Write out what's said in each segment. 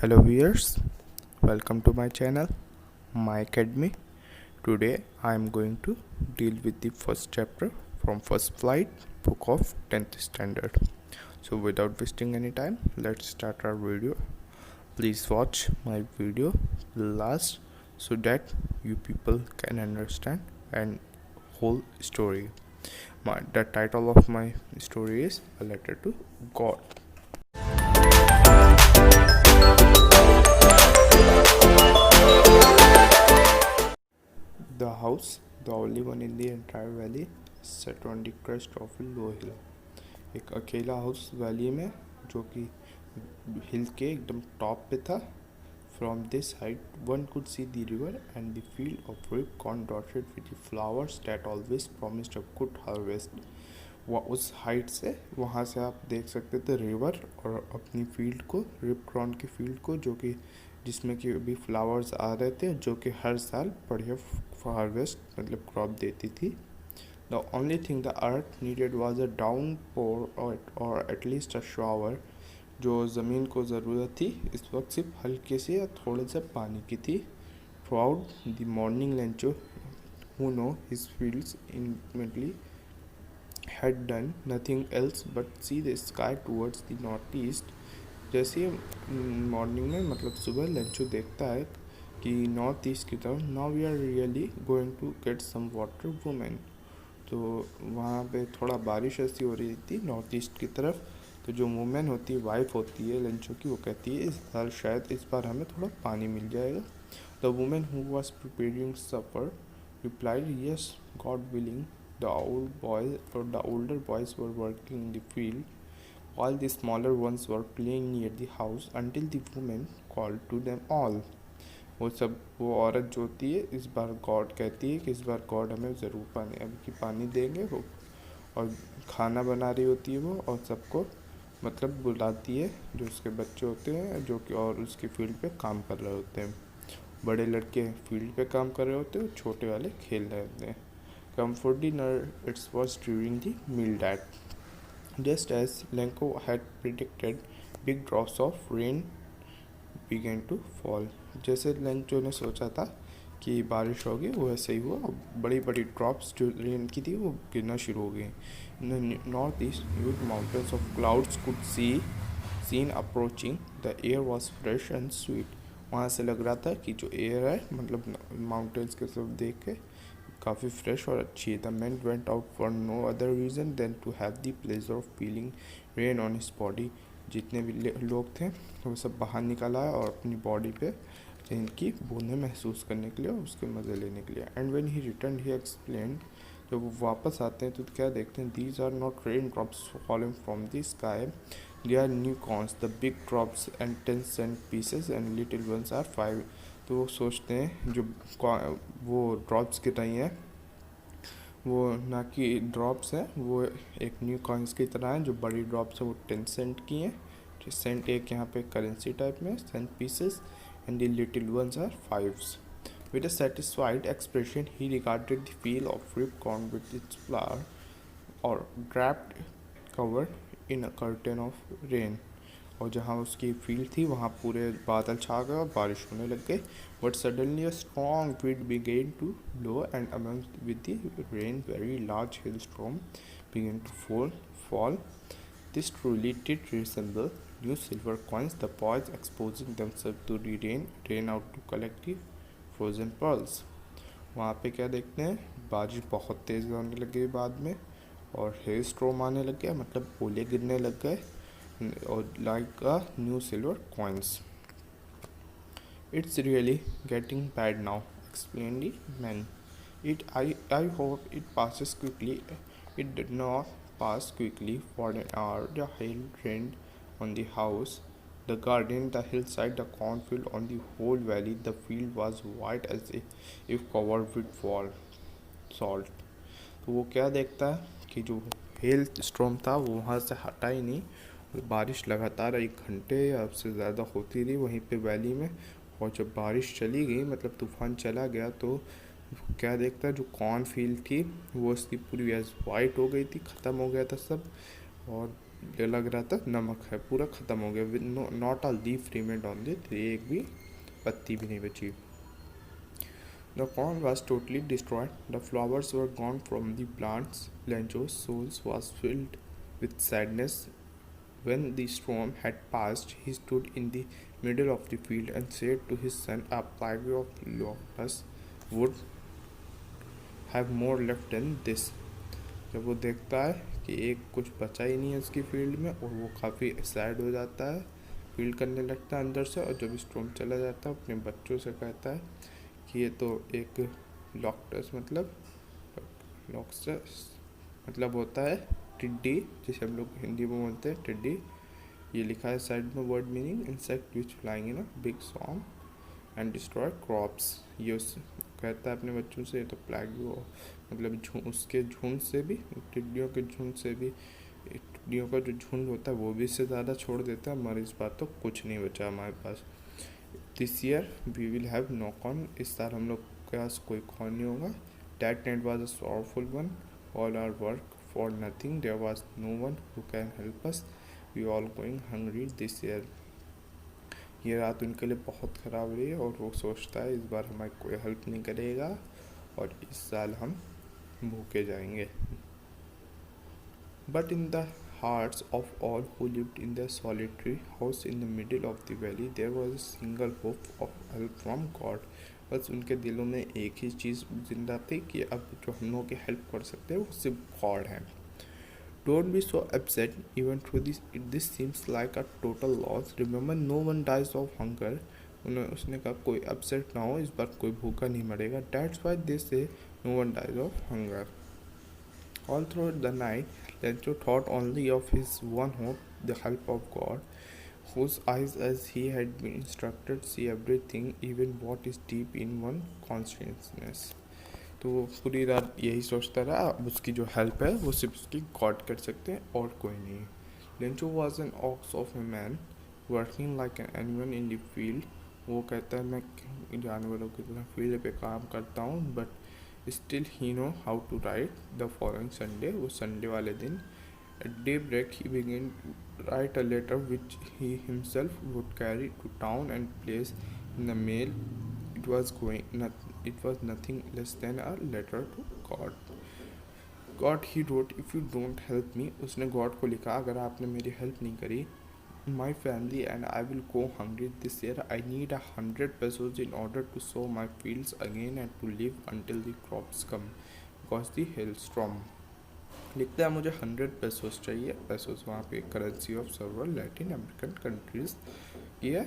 Hello viewers, welcome to my channel, My Academy. Today I am going to deal with the first chapter from First Flight book of 10th standard. So without wasting any time, let's start our video. Please watch my video last so that you people can understand and whole story. The title of my story is A Letter to God. The house, the only one in the entire valley, set on the crest of a low hill. एक अकेला house valley में जो कि हिल के एकदम top पे था. From this height, one could see the river and the field of ripe corn dotted with the flowers that always promised a good harvest. उस हाइट से वहाँ से आप देख सकते थे रिवर और अपनी फील्ड को, रिप कॉर्न की फील्ड को, जो कि जिसमें कि अभी फ्लावर्स आ रहे थे, जो कि हर साल बढ़िया हार्वेस्ट मतलब क्रॉप देती थी. The only thing the earth needed was a downpour और एटलीस्ट अ शावर. जो ज़मीन को ज़रूरत थी इस वक्त सिर्फ हल्के से या थोड़े से पानी की थी. Through out the morning Lencho who know his fields intimately had done nothing else but see the sky towards the northeast. जैसे मॉर्निंग में मतलब सुबह लंचो देखता है कि नॉर्थ ईस्ट की तरफ. Now we are really going to get some water women. तो वहाँ पे थोड़ा बारिश ऐसी हो रही थी नॉर्थ ईस्ट की तरफ. तो जो वुमेन होती है, वाइफ होती है लंचो की, वो कहती है इस साल शायद इस बार हमें थोड़ा पानी मिल जाएगा. The women who was preparing suffer replied, yes, God willing. The older boys were working in the field, while the smaller ones were playing near the house until the woman called to them all. वो औरत जो होती है इस बार God कहती है कि इस बार गॉड हमें ज़रूर पानी देंगे. वो और खाना बना रही होती है वो, और सबको मतलब बुलाती है जो उसके बच्चे होते हैं जो कि और उसकी फील्ड पे काम कर रहे होते हैं. बड़े लड़के फील्ड पे काम कर रहे होते हैं, छोटे वाले खेल रहे होते हैं. Come for dinner. It was during the meal that, just as Lenko had predicted, big drops of rain began to fall. जैसे लेंचो ने सोचा था कि बारिश होगी वो ऐसे ही हुआ. बड़ी बड़ी ड्रॉप्स जो रेन की थी वो गिरना शुरू हो गई. North east huge mountains of clouds could seen approaching. The air was fresh and sweet. वहाँ से लग रहा था कि जो एयर है मतलब माउंटेन्स के सब देख के काफ़ी फ्रेश और अच्छी है. The man went out for no other reason than to have the pleasure of feeling rain on his body. जितने भी लोग थे वो सब बाहर निकल आए और अपनी बॉडी पे रेन की बूंदें महसूस करने के लिए और उसके मज़े लेने के लिए. And when he return he explain, जब वो वापस आते हैं तो क्या देखते हैं, these are not rain drops falling from the sky, they are new corns. The big drops and 10 cent pieces and little ones are 5. तो वो सोचते हैं जो वो ड्रॉप्स गिर रही हैं वो ना कि ड्रॉप्स हैं, वो एक न्यू कॉइन्स की तरह हैं. जो बड़ी ड्रॉप्स हैं वो 10 सेंट की हैं. सेंट एक यहाँ पे करेंसी टाइप में, cent pieces, and the little ones are 5s. With a satisfied expression, he regarded the field of ripe corn with its flour, or wrapped, covered in a curtain of rain. और जहाँ उसकी field थी वहाँ पूरे बादल छा गए और बारिश होने लग गई. But suddenly a strong wind began to blow, and amongst with the rain very large hailstorm began to fall. This truly did resemble new silver coins. The boys exposing themselves to the rain out to collect the frozen pearls. वहाँ पे क्या देखते हैं, बारिश बहुत तेज़ होने लग गई बाद में और हेल स्ट्रॉम आने लग गया, मतलब ओले गिरने लग गए और like a new silver coins. It's really getting bad now, explain the man. I hope it passes quickly. It did not pass quickly. For an hour the hail rained on the house, the garden, the hillside, the cornfield, on the whole valley. The field was white as if covered with salt. तो वो क्या देखता है कि जो hello storm था वो वहाँ से हटा ही नहीं. बारिश लगातार 1 घंटे या उससे ज़्यादा होती रही वहीं पे वैली में. और जब बारिश चली गई मतलब तूफ़ान चला गया तो क्या देखता है, जो कॉर्न फील्ड थी वो उसकी पूरी एज वाइट हो गई थी, ख़त्म हो गया था सब. और ये लग रहा था नमक है, पूरा ख़त्म हो गया, with not a leaf remained on the, एक भी पत्ती भी नहीं बची। The corn was totally destroyed. The flowers were gone from the plants. Lencho's soul was filled with sadness. When the storm had passed, he stood in the middle of the field and said to his son, "A plague of locusts would have more left than this." जब वो देखता है कि एक कुछ बचा ही नहीं है उसकी फील्ड में, और वो काफ़ी सैड हो जाता है, फील करने लगता है अंदर से, और जब स्टॉर्म चला जाता है अपने बच्चों से कहता है कि ये तो एक लॉक्टस लॉक्टस मतलब होता है टिड्डी, जिसे हम लोग हिंदी में बोलते हैं टिड्डी। ये लिखा है साइड में word meaning, insect which flying in a big song and destroy crops. ये उस कहता है अपने बच्चों से, ये तो प्लैग मतलब उसके झुंड से भी, टिड्डियों के झुंड से भी, टिड्डियों का जो झुंड होता है वो भी इससे ज़्यादा छोड़ देता है, मगर इस बार तो कुछ नहीं बचा हमारे पास। This year we will have no corn, इस साल हम लोग के पास कोई कॉर्न नहीं होगा। That night was a sorrowful one, all are work for nothing, there was no one who can help us, we all going hungry this year. ये रात उनके लिए बहुत ख़राब रही है, और वो सोचता है इस बार हमारी कोई हेल्प नहीं करेगा, और इस साल हम भूखे जाएंगे। But in the hearts of all who lived in their solitary house in the middle of the valley, there was a single hope of help from God. बस उनके दिलों में एक ही चीज़ जिंदा थी कि अब जो हम लोगों की हेल्प कर सकते हैं वो सिर्फ गॉड है। Don't be so upset, even though this seems like a total loss. Remember, no one dies of hunger. उसने कहा कोई अपसेट ना हो, इस बार कोई भूखा नहीं मरेगा. That's why they say no one dies of hunger. All through the night, Lencho thought only of his one hope, the help of God, whose eyes, as he had been instructed, see everything, even what is deep in one consciousness. तो वो पूरी रात यही सोचता रहा, अब उसकी जो हेल्प है वो सिर्फ उसकी गॉड कर सकते हैं और कोई नहीं। Lencho was an ox of a man working like an animal in the field. वो कहता है मैं जानवरों की तरह फील्ड पे काम करता हूँ, but still he know how to write. The following Sunday, वो संडे वाले दिन, at daybreak he begin write a letter which he himself would carry to town and place in the mail. It was nothing less than a letter to God. God, he wrote, if you don't help me, उसने God को लिखा, अगर आपने मेरी help नहीं करी, my family and I will go hungry this year. I need 100 pesos in order to sow my fields again and to live until the crops come, because the hailstorm. लिखता है मुझे 100 पेसोस चाहिए। Pesos वहाँ पे currency of server Latin American countries की है,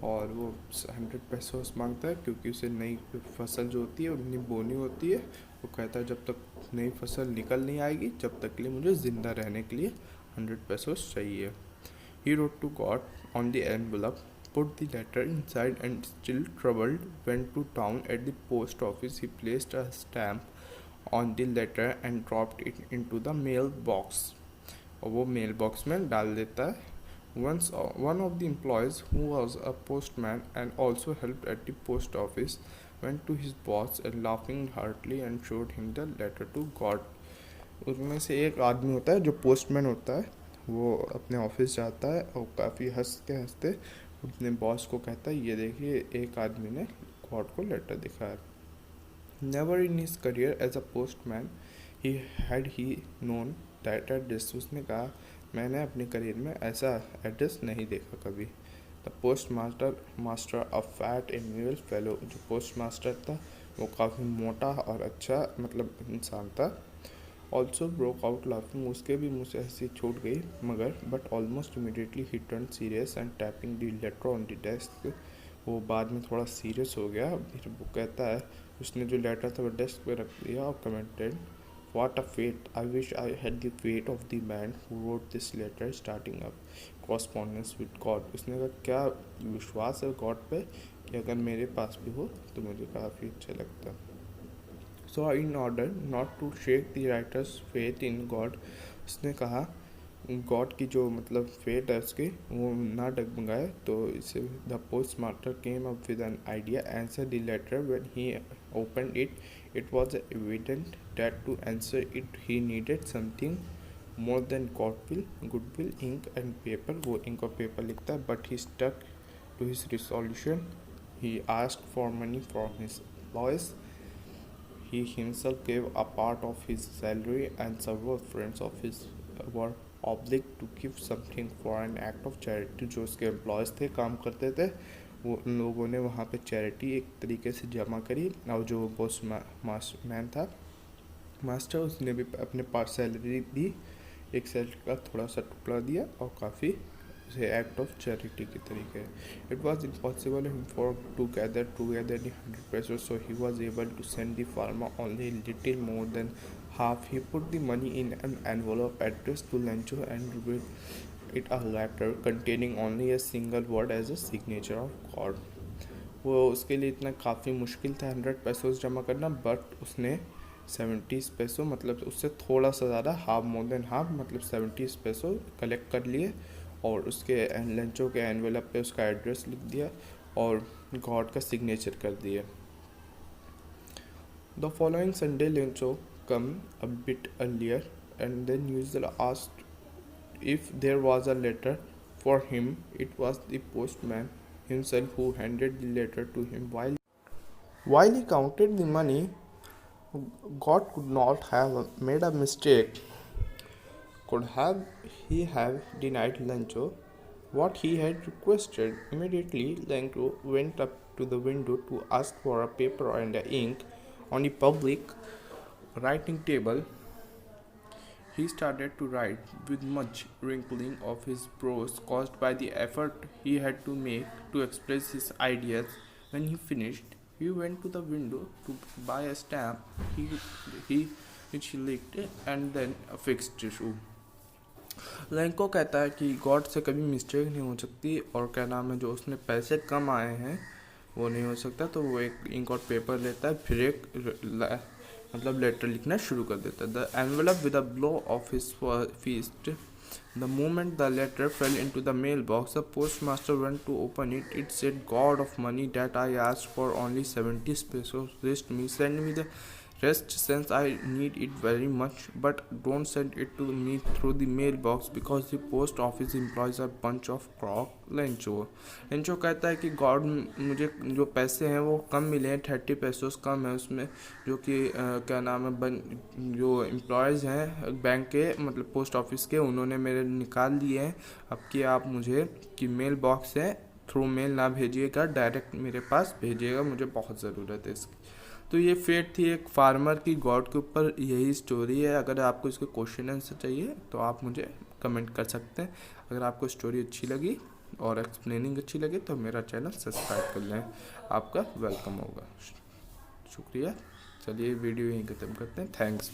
और वो 100 पेसोस मांगता है क्योंकि उसे नई फसल जो होती है उतनी बोनी होती है। वो कहता है जब तक नई फसल निकल नहीं आएगी जब तक के लिए मुझे ज़िंदा रहने के लिए 100 पेसोस चाहिए। He wrote to God on the envelope, put the letter inside, and still troubled, went to town. At the post office, he placed a stamp on the letter and dropped it into the mail box. और वो mail box में डाल देता है। Once one of the employees, who was a postman and also helped at the post office, went to his boss and laughing heartily and showed him the letter to God. उसमें से एक आदमी होता है जो पोस्टमैन होता है, वो अपने ऑफिस जाता है और काफ़ी हंसते हंसते अपने बॉस को कहता है ये देखिए एक आदमी ने गॉड को लेटर दिखा है। Never in his career as a postman he known that address. उसने कहा मैंने अपने करियर में ऐसा एड्रेस नहीं देखा कभी। The post master a fat and well fellow, जो पोस्ट मास्टर था वो काफ़ी मोटा और अच्छा मतलब इंसान था। ऑल्सो ब्रोक आउट लाफिंग, उसके भी मुँह से हंसी छूट गई, मगर but almost immediately he turn serious and tapping the later on the desk. वो बाद में थोड़ा सीरियस हो गया। फिर वो कहता है उसने जो लेटर था वो डेस्क पे रख दिया और commented, what a faith, I wish I had the faith of the man who wrote this letter starting up correspondence with God. उसने कहा क्या विश्वास है गॉड पे कि अगर मेरे पास भी हो तो मुझे काफ़ी अच्छा लगता। So in order not to shake the writer's faith in God, उसने कहा गॉड की जो मतलब फेट है उसकी वो ना डगमगाए, तो इसे the postmaster came up with an idea, answer the letter when he opened it, it was evident that to answer it he needed something more than goodwill ink and paper, वो ink और paper लिखता है, but he stuck to his resolution. He asked for money from his employees. He himself gave a part of his salary, and several friends of his were obliged to give something for an act of charity. जो उसके employees थे, काम करते थे, वो उन लोगों ने वहाँ पे चैरिटी एक तरीके से जमा करी. और जो बॉस मैन था, मास्टर, उसने भी अपने पास सैलरी दी, एक सैलरी का थोड़ा सा टुकड़ा दिया और काफ़ी उसे एक्ट ऑफ चैरिटी के तरीके. It was impossible for to gather together the 100 pesos, so he was able to send the farmer only little more than half. He put the money in an envelope addressed to Lencho and read it a letter containing only a single word as a signature of God. वो उसके लिए इतना काफ़ी मुश्किल था 100 pesos जमा करना, but उसने 70 पैसों, मतलब उससे थोड़ा सा ज़्यादा, हाफ, मोर देन हाफ, मतलब 70 पैसों कलेक्ट कर लिए और उसके लंचों के एनवेलप पे उसका एड्रेस लिख दिया और गॉड का सिग्नेचर कर दिया. The following Sunday Lencho came a bit earlier and then usual asked if there was a letter for him. It was the postman himself who handed the letter to him. While he counted the money, God could not have made a mistake. Could he have denied Lencho what he had requested? Immediately, Lencho went up to the window to ask for a paper and ink. On the public writing table, he started to write with much wrinkling of his brows caused by the effort he had to make to express his ideas. When he finished, he went to the window to buy a stamp, which he licked and then affixed to. Lanco कहता है कि God से कभी mistake नहीं हो सकती, और क्या नाम है, जो उसने पैसे कम आए हैं वो नहीं हो सकता. तो वो एक इंक और पेपर लेता है, फिर एक मतलब लेटर लिखना शुरू कर देता है. The envelope with a blow of his fist. The moment the letter fell into the mailbox, the postmaster went to open it. It said, God of money that I asked for only 70 pesos. Send me the rest since I need it very much, but don't send it to me through the mailbox because the post office employs a bunch of crock. Lencho कहता है कि God, मुझे जो पैसे हैं वो कम मिले हैं, 30 पेसोस कम है उसमें, जो कि क्या नाम है, जो एम्प्लॉयज़ हैं बैंक के, मतलब पोस्ट ऑफिस के, उन्होंने मेरे निकाल लिए हैं. अब कि आप मुझे कि मेल बॉक्स है, थ्रू मेल ना भेजिएगा, डायरेक्ट मेरे पास भेजिएगा, मुझे बहुत ज़रूरत है इसकी. तो ये फेट थी एक फार्मर की गॉड के ऊपर, यही स्टोरी है. अगर आपको इसके क्वेश्चन आंसर चाहिए तो आप मुझे कमेंट कर सकते हैं. अगर आपको स्टोरी अच्छी लगी और एक्सप्लेनिंग अच्छी लगी तो मेरा चैनल सब्सक्राइब कर लें, आपका वेलकम होगा. शुक्रिया. चलिए वीडियो यहीं ख़त्म करते हैं. थैंक्स.